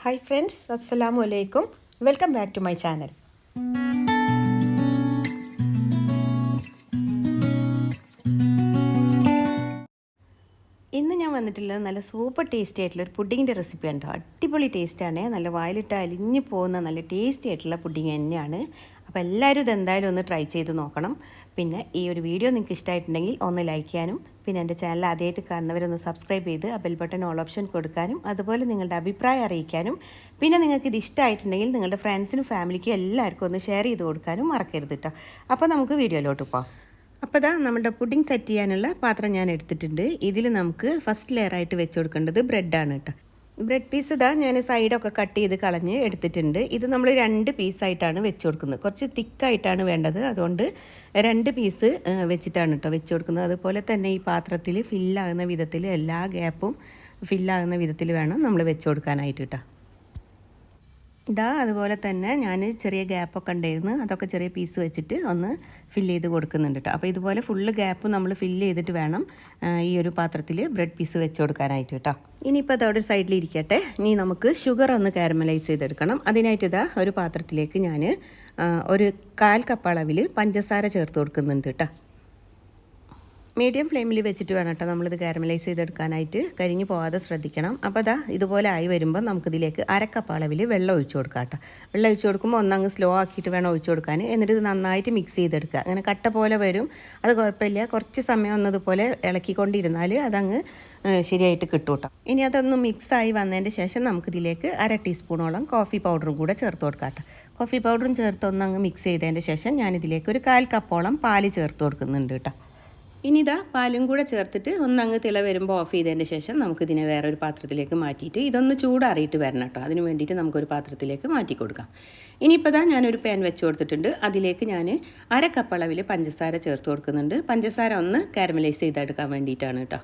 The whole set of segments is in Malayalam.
ഹായ് ഫ്രണ്ട്സ്, അസ്സലാമു അലൈക്കും. Welcome back to my channel. ഇന്ന് ഞാൻ വന്നിട്ടുള്ളത് നല്ല സൂപ്പർ ടേസ്റ്റി ആയിട്ടുള്ള ഒരു പുഡിങ്ങിൻ്റെ റെസിപ്പി ഉണ്ടോ. അടിപൊളി ടേസ്റ്റാണ്. നല്ല വായിലിട്ട് അലിഞ്ഞു പോകുന്ന നല്ല ടേസ്റ്റി ആയിട്ടുള്ള പുഡിങ് തന്നെയാണ്. അപ്പോൾ എല്ലാവരും ഇതെന്തായാലും ഒന്ന് ട്രൈ ചെയ്ത് നോക്കണം. പിന്നെ ഈ ഒരു വീഡിയോ നിങ്ങൾക്ക് ഇഷ്ടമായിട്ടുണ്ടെങ്കിൽ ഒന്ന് ലൈക്ക് ചെയ്യാനും, പിന്നെ എൻ്റെ ചാനൽ ആദ്യമായിട്ട് കാണുന്നവരൊന്ന് സബ്സ്ക്രൈബ് ചെയ്ത് ആ ബെൽ ബട്ടൺ ഓൾ ഓപ്ഷൻ കൊടുക്കാനും, അതുപോലെ നിങ്ങളുടെ അഭിപ്രായം അറിയിക്കാനും, പിന്നെ നിങ്ങൾക്ക് ഇത് ഇഷ്ടമായിട്ടുണ്ടെങ്കിൽ നിങ്ങളുടെ ഫ്രണ്ട്സിനും ഫാമിലിക്കും എല്ലാവർക്കും ഒന്ന് ഷെയർ ചെയ്ത് കൊടുക്കാനും മറക്കരുത് കേട്ടോ. അപ്പോൾ നമുക്ക് വീഡിയോയിലോട്ട് പോകാം. അപ്പോൾ ഇതാ നമ്മുടെ പുഡിംഗ് സെറ്റ് ചെയ്യാനുള്ള പാത്രം ഞാൻ എടുത്തിട്ടുണ്ട്. ഇതിൽ നമുക്ക് ഫസ്റ്റ് ലെയറായിട്ട് വെച്ച് കൊടുക്കേണ്ടത് ബ്രെഡാണ് കേട്ടോ. ബ്രെഡ് പീസ് ഇതാ ഞാൻ സൈഡൊക്കെ കട്ട് ചെയ്ത് കളഞ്ഞ് എടുത്തിട്ടുണ്ട്. ഇത് നമ്മൾ 2 പീസായിട്ടാണ് വെച്ച് കൊടുക്കുന്നത്. കുറച്ച് തിക്കായിട്ടാണ് വേണ്ടത്, അതുകൊണ്ട് 2 പീസ് വെച്ചിട്ടാണ് കേട്ടോ വെച്ച് കൊടുക്കുന്നത്. അതുപോലെ തന്നെ ഈ പാത്രത്തിൽ ഫില്ലാകുന്ന വിധത്തിൽ എല്ലാ ഗ്യാപ്പും ഫില്ലാകുന്ന വിധത്തിൽ വേണം നമ്മൾ വെച്ച് കൊടുക്കാനായിട്ട് കേട്ടോ. ഇതാ അതുപോലെ തന്നെ ഞാൻ ചെറിയ ഗ്യാപ്പൊക്കെ ഉണ്ടായിരുന്നു, അതൊക്കെ ചെറിയ പീസ് വെച്ചിട്ട് ഒന്ന് ഫില്ല് ചെയ്ത് കൊടുക്കുന്നുണ്ട് കേട്ടോ. അപ്പോൾ ഇതുപോലെ ഫുള്ള് ഗ്യാപ്പ് നമ്മൾ ഫില്ല് ചെയ്തിട്ട് വേണം ഈ ഒരു പാത്രത്തിൽ ബ്രെഡ് പീസ് വെച്ച് കൊടുക്കാനായിട്ട് കേട്ടോ. ഇനിയിപ്പോൾ അതവിടെ സൈഡിൽ ഇരിക്കട്ടെ. ഇനി നമുക്ക് ഷുഗർ ഒന്ന് കാരമലൈസ് ചെയ്തെടുക്കണം. അതിനായിട്ട് ഇതാ ഒരു പാത്രത്തിലേക്ക് ഞാൻ ഒരു 1/4 കപ്പ് അളവിൽ പഞ്ചസാര ചേർത്ത് കൊടുക്കുന്നുണ്ട് കേട്ടോ. മീഡിയം ഫ്ലെയിമിൽ വെച്ചിട്ട് വേണം കേട്ടോ നമ്മളിത് കാരമലൈസ് ചെയ്തെടുക്കാനായിട്ട്. കരിഞ്ഞു പോകാതെ ശ്രദ്ധിക്കണം. അപ്പോൾ അതാ ഇതുപോലെ ആയി വരുമ്പോൾ നമുക്കിതിലേക്ക് 1/2 കപ്പ് അളവിൽ വെള്ളം ഒഴിച്ചു കൊടുക്കാം കേട്ടോ. വെള്ളം ഒഴിച്ചു കൊടുക്കുമ്പോൾ ഒന്നങ്ങ് സ്ലോ ആക്കിയിട്ട് വേണം ഒഴിച്ചു കൊടുക്കാൻ. എന്നിട്ട് ഇത് നന്നായിട്ട് മിക്സ് ചെയ്തെടുക്കുക. അങ്ങനെ കട്ട പോലെ വരും, അത് കുഴപ്പമില്ല. കുറച്ച് സമയം ഒന്നതുപോലെ ഇളക്കിക്കൊണ്ടിരുന്നാൽ അതങ്ങ് ശരിയായിട്ട് കിട്ടും കേട്ടോ. ഇനി അതൊന്ന് മിക്സായി വന്നതിൻ്റെ ശേഷം നമുക്കിതിലേക്ക് 1/2 ടീസ്പൂണോളം കോഫി പൗഡറും കൂടെ ചേർത്ത് കൊടുക്കാം കേട്ടോ. കോഫി പൗഡറും ചേർത്ത് ഒന്നങ്ങ് മിക്സ് ചെയ്തതിൻ്റെ ശേഷം ഞാനിതിലേക്ക് ഒരു 1/4 കപ്പോളം പാല് ചേർത്ത് കൊടുക്കുന്നുണ്ട് കേട്ടോ. ഇനി ഇതാ പാലും കൂടെ ചേർത്തിട്ട് ഒന്നങ്ങ് തിള വരുമ്പോൾ ഓഫ് ചെയ്തതിൻ്റെ ശേഷം നമുക്കിതിനെ വേറൊരു പാത്രത്തിലേക്ക് മാറ്റിയിട്ട് ഇതൊന്ന് ചൂടാറിയിട്ട് വരണം കേട്ടോ. അതിന് വേണ്ടിയിട്ട് നമുക്കൊരു പാത്രത്തിലേക്ക് മാറ്റി കൊടുക്കാം. ഇനിയിപ്പോൾ ഇതാ ഞാനൊരു പാൻ വെച്ച് കൊടുത്തിട്ടുണ്ട്. അതിലേക്ക് ഞാൻ 1/2 കപ്പ് അളവിൽ പഞ്ചസാര ചേർത്ത് കൊടുക്കുന്നുണ്ട്. പഞ്ചസാര ഒന്ന് കാരമലൈസ് ചെയ്തെടുക്കാൻ വേണ്ടിയിട്ടാണ് കേട്ടോ.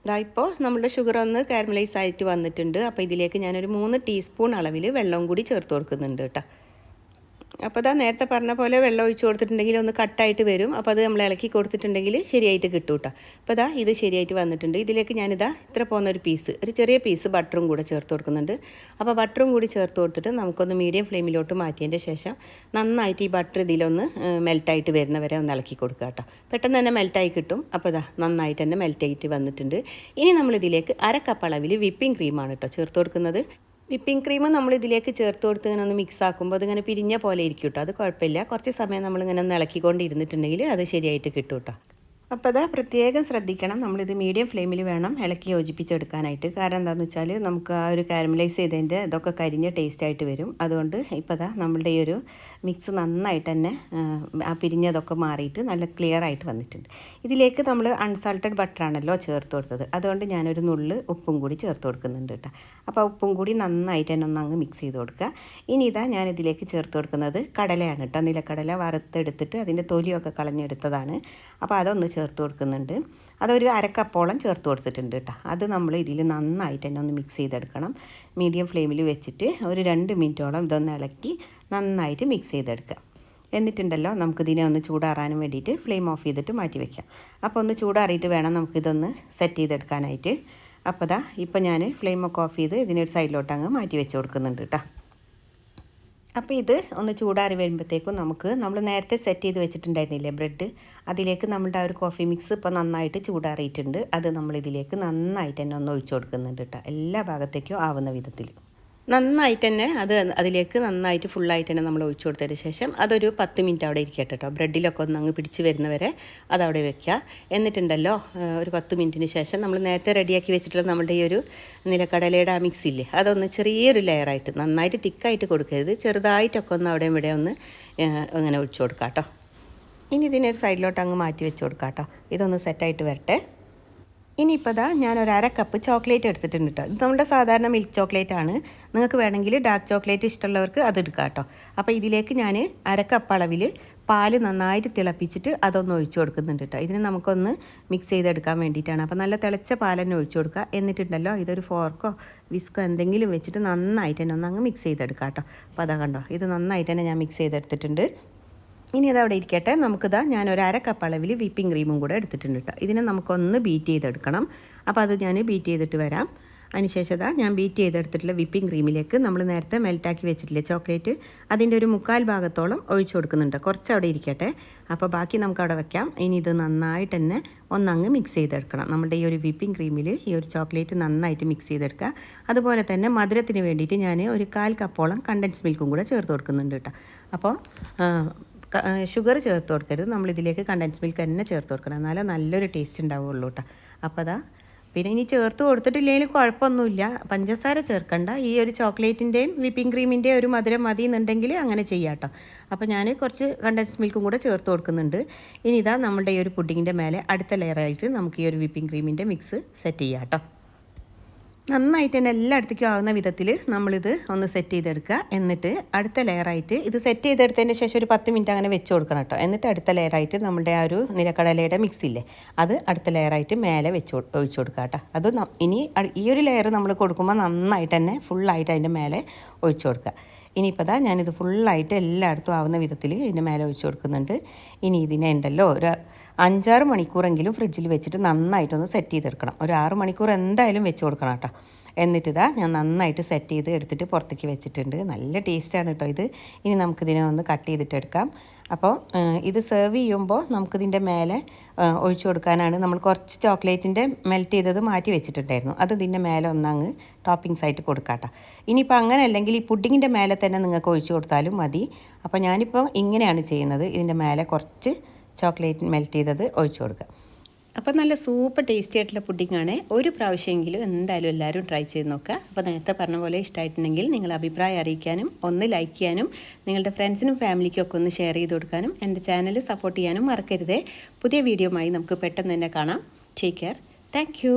ഇതാ ഇപ്പോൾ നമ്മുടെ ഷുഗർ ഒന്ന് കാരമലൈസ് ആയിട്ട് വന്നിട്ടുണ്ട്. അപ്പോൾ ഇതിലേക്ക് ഞാനൊരു 3 ടീസ്പൂൺ അളവിൽ വെള്ളവും കൂടി ചേർത്ത് കൊടുക്കുന്നുണ്ട് കേട്ടോ. അപ്പോൾ ഇതാ നേരത്തെ പറഞ്ഞ പോലെ വെള്ളം ഒഴിച്ച് കൊടുത്തിട്ടുണ്ടെങ്കിൽ ഒന്ന് കട്ടായിട്ട് വരും. അപ്പോൾ അത് നമ്മൾ ഇളക്കി കൊടുത്തിട്ടുണ്ടെങ്കിൽ ശരിയായിട്ട് കിട്ടും കേട്ടോ. അപ്പോൾ ഇതാ ഇത് ശരിയായിട്ട് വന്നിട്ടുണ്ട്. ഇതിലേക്ക് ഞാനിതാ ഇത്ര പോകുന്ന ഒരു ചെറിയ പീസ് ബട്ടറും കൂടെ ചേർത്ത് കൊടുക്കുന്നുണ്ട്. അപ്പോൾ ബട്ടറും കൂടി ചേർത്ത് കൊടുത്തിട്ട് നമുക്കൊന്ന് മീഡിയം ഫ്ലെയിമിലോട്ട് മാറ്റിയതിൻ്റെ ശേഷം നന്നായിട്ട് ഈ ബട്ടർ ഇതിലൊന്ന് മെൽറ്റായിട്ട് വരുന്നവരെ ഒന്ന് ഇളക്കി കൊടുക്കുക കേട്ടോ. പെട്ടെന്ന് തന്നെ മെൽറ്റായി കിട്ടും. അപ്പോൾ ഇതാ നന്നായിട്ട് തന്നെ മെൽറ്റായിട്ട് വന്നിട്ടുണ്ട്. ഇനി നമ്മളിതിലേക്ക് 1/2 കപ്പ് അളവിൽ വിപ്പിംഗ് ക്രീമാണ് കേട്ടോ ചേർത്ത് കൊടുക്കുന്നത്. വിപ്പിംഗ് ക്രീം നമ്മൾ ഇതിലേക്ക് ചേർത്ത് കൊടുത്ത് ഇങ്ങനെ ഒന്ന് മിക്സ് ആക്കുമ്പോൾ അതിങ്ങനെ പിരിഞ്ഞ പോലെ ഇരിക്കും കേട്ടോ. അത് കുഴപ്പമില്ല. കുറച്ച് സമയം നമ്മളിങ്ങനെ ഒന്ന് ഇളക്കിക്കൊണ്ടിരുന്നിട്ടുണ്ടെങ്കിൽ അത് ശരിയായിട്ട് കിട്ടും കേട്ടോ. അപ്പോൾ അത് പ്രത്യേകം ശ്രദ്ധിക്കണം. നമ്മളിത് മീഡിയം ഫ്ലെയിമിൽ വേണം ഇളക്കി യോജിപ്പിച്ചെടുക്കാനായിട്ട്. കാരണം എന്താണെന്ന് വെച്ചാൽ നമുക്ക് ആ ഒരു കാരമലൈസ് ചെയ്തതിൻ്റെ ഇതൊക്കെ കരിഞ്ഞ ടേസ്റ്റായിട്ട് വരും. അതുകൊണ്ട് ഇപ്പോൾ അതാ നമ്മളുടെ ഈ ഒരു മിക്സ് നന്നായിട്ട് തന്നെ ആ പിരിഞ്ഞതൊക്കെ മാറിയിട്ട് നല്ല ക്ലിയർ ആയിട്ട് വന്നിട്ടുണ്ട്. ഇതിലേക്ക് നമ്മൾ അൺസാൾട്ടഡ് ബട്ടറാണല്ലോ ചേർത്ത് കൊടുത്തത്, അതുകൊണ്ട് ഞാനൊരു നുള്ള് ഉപ്പും കൂടി ചേർത്ത് കൊടുക്കുന്നുണ്ട് കേട്ടോ. അപ്പോൾ ഉപ്പും കൂടി നന്നായിട്ട് തന്നെ ഒന്നങ്ങ് മിക്സ് ചെയ്ത് കൊടുക്കുക. ഇനി ഇതാ ഞാനിതിലേക്ക് ചേർത്ത് കൊടുക്കുന്നത് കടലയാണ് കേട്ടോ. നിലക്കടല വറുത്തെടുത്തിട്ട് അതിൻ്റെ തൊലിയൊക്കെ കളഞ്ഞെടുത്തതാണ്. അപ്പോൾ അതൊന്ന് ചേർത്ത് കൊടുക്കുന്നുണ്ട്. അതൊരു 1/2 കപ്പോളം ചേർത്ത് കൊടുത്തിട്ടുണ്ട് കേട്ടോ. അത് നമ്മൾ ഇതിൽ നന്നായിട്ട് തന്നെ ഒന്ന് മിക്സ് ചെയ്തെടുക്കണം. മീഡിയം ഫ്ലെയിമിൽ വെച്ചിട്ട് ഒരു 2 മിനിറ്റോളം ഇതൊന്ന് ഇളക്കി നന്നായിട്ട് മിക്സ് ചെയ്തെടുക്കുക. എന്നിട്ടുണ്ടല്ലോ നമുക്കിതിനെ ഒന്ന് ചൂടാറാനും വേണ്ടിയിട്ട് ഫ്ലെയിം ഓഫ് ചെയ്തിട്ട് മാറ്റി വയ്ക്കാം. അപ്പോൾ ഒന്ന് ചൂടാറിയിട്ട് വേണം നമുക്കിതൊന്ന് സെറ്റ് ചെയ്തെടുക്കാനായിട്ട്. അപ്പോൾ ദാ ഇപ്പോൾ ഞാൻ ഫ്ലെയിമൊക്കെ ഓഫ് ചെയ്ത് ഇതിനൊരു സൈഡിലോട്ട് അങ്ങ് മാറ്റി വെച്ച് കൊടുക്കുന്നുണ്ട് കേട്ടോ. അപ്പോൾ ഇത് ഒന്ന് ചൂടാറി വരുമ്പോഴത്തേക്കും നമ്മൾ നേരത്തെ സെറ്റ് ചെയ്ത് വെച്ചിട്ടുണ്ടായിരുന്നില്ലേ ബ്രെഡ്, അതിലേക്ക് നമ്മളുടെ ആ ഒരു കോഫി മിക്സ് ഇപ്പോൾ നന്നായിട്ട് ചൂടാറിയിട്ടുണ്ട്. അത് നമ്മളിതിലേക്ക് നന്നായിട്ട് തന്നെ ഒന്ന് ഒഴിച്ചു കൊടുക്കുന്നുണ്ട് കേട്ടോ. എല്ലാ ഭാഗത്തേക്കും ആവുന്ന വിധത്തിൽ നന്നായിട്ട് തന്നെ അതിലേക്ക് നന്നായിട്ട് ഫുള്ളായിട്ട് തന്നെ നമ്മൾ ഒഴിച്ചു കൊടുത്തതിന് ശേഷം അതൊരു 10 മിനിറ്റ് അവിടെ ഇരിക്കട്ടെ കേട്ടോ. ബ്രെഡിലൊക്കെ ഒന്ന് അങ്ങ് പിടിച്ച് വരുന്നവരെ അതവിടെ വെക്കുക. എന്നിട്ടുണ്ടല്ലോ ഒരു 10 മിനിറ്റിന് ശേഷം നമ്മൾ നേരത്തെ റെഡിയാക്കി വെച്ചിട്ടുള്ള നമ്മുടെ ഈ ഒരു നിലക്കടലയുടെ ആ മിക്സ് ഇല്ലേ, അതൊന്ന് ചെറിയൊരു ലെയറായിട്ട് നന്നായിട്ട് തിക്കായിട്ട് കൊടുക്കരുത്, ചെറുതായിട്ടൊക്കെ ഒന്ന് അവിടെ ഇവിടെ ഒന്ന് അങ്ങനെ ഒഴിച്ചു കൊടുക്കാം കേട്ടോ. ഇനി ഇതിനൊരു സൈഡിലോട്ട് അങ്ങ് മാറ്റി വെച്ച് കൊടുക്കാം കേട്ടോ. ഇതൊന്ന് സെറ്റായിട്ട് വരട്ടെ. ഇനിയിപ്പോൾ ഇതാ ഞാനൊരു 1/2 കപ്പ് ചോക്ലേറ്റ് എടുത്തിട്ടുണ്ട് കേട്ടോ. ഇത് നമ്മുടെ സാധാരണ മിൽക്ക് ചോക്ലേറ്റ് ആണ്. നിങ്ങൾക്ക് വേണമെങ്കിൽ ഡാർക്ക് ചോക്ലേറ്റ് ഇഷ്ടമുള്ളവർക്ക് അത് എടുക്കാം കേട്ടോ. അപ്പോൾ ഇതിലേക്ക് ഞാൻ 1/2 കപ്പ് അളവിൽ പാല് നന്നായിട്ട് തിളപ്പിച്ചിട്ട് അതൊന്ന് ഒഴിച്ചു കൊടുക്കുന്നുണ്ട് കേട്ടോ. ഇതിന് നമുക്കൊന്ന് മിക്സ് ചെയ്തെടുക്കാൻ വേണ്ടിയിട്ടാണ്. അപ്പോൾ നല്ല തിളച്ച പാൽ തന്നെ ഒഴിച്ചു കൊടുക്കുക. എന്നിട്ടുണ്ടല്ലോ ഇതൊരു ഫോർക്കോ വിസ്കോ എന്തെങ്കിലും വെച്ചിട്ട് നന്നായിട്ട് തന്നെ ഒന്ന് അങ്ങ് മിക്സ് ചെയ്തെടുക്കാം കേട്ടോ. അപ്പോൾ അതാ കണ്ടോ, ഇത് നന്നായിട്ട് തന്നെ ഞാൻ മിക്സ് ചെയ്തെടുത്തിട്ടുണ്ട്. ഇനി അതവിടെ ഇരിക്കട്ടെ. നമുക്കിതാ ഞാനൊരു 1/2 കപ്പ് അളവിൽ വിപ്പിംഗ് ക്രീമും കൂടെ എടുത്തിട്ടുണ്ട് കേട്ടോ. ഇതിനെ നമുക്കൊന്ന് ബീറ്റ് ചെയ്തെടുക്കണം. അപ്പോൾ അത് ഞാൻ ബീറ്റ് ചെയ്തിട്ട് വരാം. അതിനുശേഷം ഞാൻ ബീറ്റ് ചെയ്തെടുത്തിട്ടുള്ള വിപ്പിംഗ് ക്രീമിലേക്ക് നമ്മൾ നേരത്തെ മെൽറ്റാക്കി വെച്ചിട്ടില്ലേ ചോക്ലേറ്റ്, അതിൻ്റെ ഒരു 1/4 ഭാഗത്തോളം ഒഴിച്ചു കൊടുക്കുന്നുണ്ട്. കുറച്ച് അവിടെ ഇരിക്കട്ടെ, അപ്പോൾ ബാക്കി നമുക്ക് അവിടെ വെക്കാം. ഇനി ഇത് നന്നായിട്ട് തന്നെ ഒന്നങ്ങ് മിക്സ് ചെയ്തെടുക്കണം. നമ്മുടെ ഈ ഒരു വിപ്പിംഗ് ക്രീമിൽ ഈ ഒരു ചോക്ലേറ്റ് നന്നായിട്ട് മിക്സ് ചെയ്തെടുക്കുക. അതുപോലെ തന്നെ മധുരത്തിന് വേണ്ടിയിട്ട് ഞാൻ ഒരു 1/4 കപ്പോളം കണ്ടൻസ് മിൽക്കും കൂടെ ചേർത്ത് കൊടുക്കുന്നുണ്ട് കേട്ടോ. അപ്പോൾ ഷുഗർ ചേർത്ത് കൊടുക്കരുത്, നമ്മളിതിലേക്ക് കണ്ടൻസ് മിൽക്ക് തന്നെ ചേർത്ത് കൊടുക്കണം, എന്നാലേ നല്ലൊരു ടേസ്റ്റ് ഉണ്ടാവുകയുള്ളൂ കേട്ടോ. അപ്പോൾ പിന്നെ ഇനി ചേർത്ത് കൊടുത്തിട്ടില്ലെങ്കിലും കുഴപ്പമൊന്നുമില്ല, പഞ്ചസാര ചേർക്കണ്ട. ഈ ഒരു ചോക്ലേറ്റിൻ്റെയും വിപ്പിംഗ് ക്രീമിൻ്റെയും ഒരു മധുരം മതി എന്നുണ്ടെങ്കിൽ അങ്ങനെ ചെയ്യാം കേട്ടോ. അപ്പോൾ ഞാൻ കുറച്ച് കണ്ടൻസ് മിൽക്കും കൂടെ ചേർത്ത് കൊടുക്കുന്നുണ്ട്. ഇനി നമ്മുടെ ഈ ഒരു പുഡിങ്ങിൻ്റെ മേലെ അടുത്ത ലെയറായിട്ട് നമുക്ക് ഈ ഒരു വിപ്പിംഗ് ക്രീമിൻ്റെ മിക്സ് സെറ്റ് ചെയ്യാം കേട്ടോ. നന്നായിട്ട് തന്നെ എല്ലായിടത്തേക്കും ആവുന്ന വിധത്തിൽ നമ്മളിത് ഒന്ന് സെറ്റ് ചെയ്തെടുക്കുക. എന്നിട്ട് അടുത്ത ലെയറായിട്ട് ഇത് സെറ്റ് ചെയ്തെടുത്തതിന് ശേഷം ഒരു 10 മിനിറ്റ് അങ്ങനെ വെച്ച് കൊടുക്കണം കേട്ടോ. എന്നിട്ട് അടുത്ത ലെയറായിട്ട് നമ്മുടെ ആ ഒരു നിലക്കടലയുടെ മിക്സില്ലേ, അത് അടുത്ത ലെയറായിട്ട് മേലെ ഒഴിച്ചു കൊടുക്കുക കേട്ടോ. അത് ഇനി ഈ ഒരു ലെയർ നമ്മൾ കൊടുക്കുമ്പോൾ നന്നായിട്ട് തന്നെ ഫുള്ളായിട്ട് അതിൻ്റെ മേലെ ഒഴിച്ചു കൊടുക്കുക. ഇനിയിപ്പോൾ ഞാനിത് ഫുള്ളായിട്ട് എല്ലായിടത്തും ആവുന്ന വിധത്തിൽ ഇതിൻ്റെ മേലെ ഒഴിച്ചു കൊടുക്കുന്നുണ്ട്. ഇനി ഇതിനെ ഉണ്ടല്ലോ ഒരു 5-6 മണിക്കൂറെങ്കിലും ഫ്രിഡ്ജിൽ വെച്ചിട്ട് നന്നായിട്ടൊന്ന് സെറ്റ് ചെയ്തെടുക്കണം. ഒരു 6 മണിക്കൂർ എന്തായാലും വെച്ച് കൊടുക്കണം കേട്ടോ. എന്നിട്ട് ഞാൻ നന്നായിട്ട് സെറ്റ് ചെയ്ത് എടുത്തിട്ട് പുറത്തേക്ക് വെച്ചിട്ടുണ്ട്. നല്ല ടേസ്റ്റാണ് കേട്ടോ ഇത്. ഇനി നമുക്കിതിനെ ഒന്ന് കട്ട് ചെയ്തിട്ടെടുക്കാം. അപ്പോൾ ഇത് സെർവ് ചെയ്യുമ്പോൾ നമുക്കിതിൻ്റെ മേലെ ഒഴിച്ചു കൊടുക്കാനാണ് നമ്മൾ കുറച്ച് ചോക്ലേറ്റിൻ്റെ മെൽറ്റ് ചെയ്തത് മാറ്റി വെച്ചിട്ടുണ്ടായിരുന്നു. അത് ഇതിൻ്റെ മേലെ ഒന്നങ്ങ് ടോപ്പിങ്സ് ആയിട്ട് കൊടുക്കാം കേട്ടോ. ഇനിയിപ്പോൾ അങ്ങനെ അല്ലെങ്കിൽ ഈ പുഡിങ്ങിൻ്റെ മേലെ തന്നെ നിങ്ങൾക്ക് ഒഴിച്ചു കൊടുത്താലും മതി. അപ്പോൾ ഞാനിപ്പോൾ ഇങ്ങനെയാണ് ചെയ്യുന്നത്. ഇതിൻ്റെ മേലെ കുറച്ച് ചോക്ലേറ്റ് മെൽറ്റ് ചെയ്തത് ഒഴിച്ചു കൊടുക്കുക. അപ്പോൾ നല്ല സൂപ്പർ ടേസ്റ്റി ആയിട്ടുള്ള പുഡിങ്ങാണ്. ഒരു പ്രാവശ്യമെങ്കിലും എന്തായാലും എല്ലാവരും ട്രൈ ചെയ്ത് നോക്കുക. അപ്പോൾ നേരത്തെ പറഞ്ഞ പോലെ ഇഷ്ടമായിട്ടുണ്ടെങ്കിൽ നിങ്ങളുടെ അഭിപ്രായം അറിയിക്കാനും ഒന്ന് ലൈക്ക് ചെയ്യാനും നിങ്ങളുടെ ഫ്രണ്ട്സിനും ഫാമിലിക്കും ഒക്കെ ഒന്ന് ഷെയർ ചെയ്ത് കൊടുക്കാനും എൻ്റെ ചാനൽ സപ്പോർട്ട് ചെയ്യാനും മറക്കരുതേ. പുതിയ വീഡിയോയുമായി നമുക്ക് പെട്ടെന്ന് തന്നെ കാണാം. Take care. Thank you.